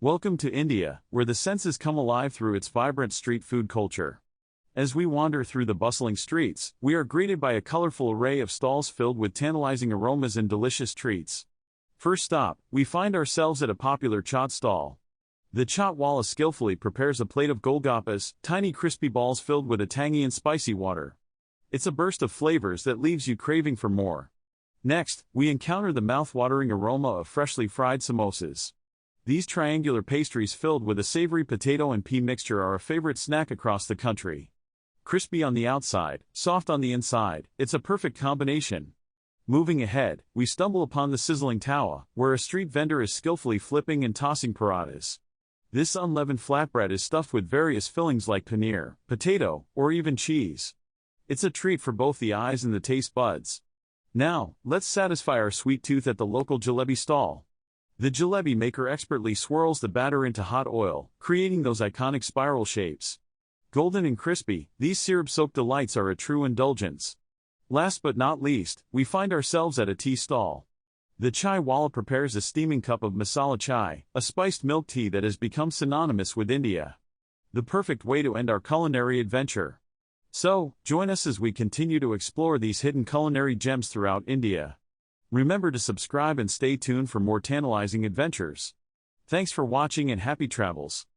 Welcome to India, where the senses come alive through its vibrant street food culture. As we wander through the bustling streets, we are greeted by a colorful array of stalls filled with tantalizing aromas and delicious treats. First stop, we find ourselves at a popular chaat stall. The chaat wala skillfully prepares a plate of golgappas, tiny crispy balls filled with a tangy and spicy water. It's a burst of flavors that leaves you craving for more. Next, we encounter the mouth-watering aroma of freshly fried samosas. These triangular pastries filled with a savory potato and pea mixture are a favorite snack across the country. Crispy on the outside, soft on the inside, it's a perfect combination. Moving ahead, we stumble upon the sizzling tawa, where a street vendor is skillfully flipping and tossing parathas. This unleavened flatbread is stuffed with various fillings like paneer, potato, or even cheese. It's a treat for both the eyes and the taste buds. Now, let's satisfy our sweet tooth at the local jalebi stall. The jalebi maker expertly swirls the batter into hot oil, creating those iconic spiral shapes. Golden and crispy, these syrup-soaked delights are a true indulgence. Last but not least, we find ourselves at a tea stall. The chai wala prepares a steaming cup of masala chai, a spiced milk tea that has become synonymous with India. The perfect way to end our culinary adventure. So, join us as we continue to explore these hidden culinary gems throughout India. Remember to subscribe and stay tuned for more tantalizing adventures. Thanks for watching and happy travels.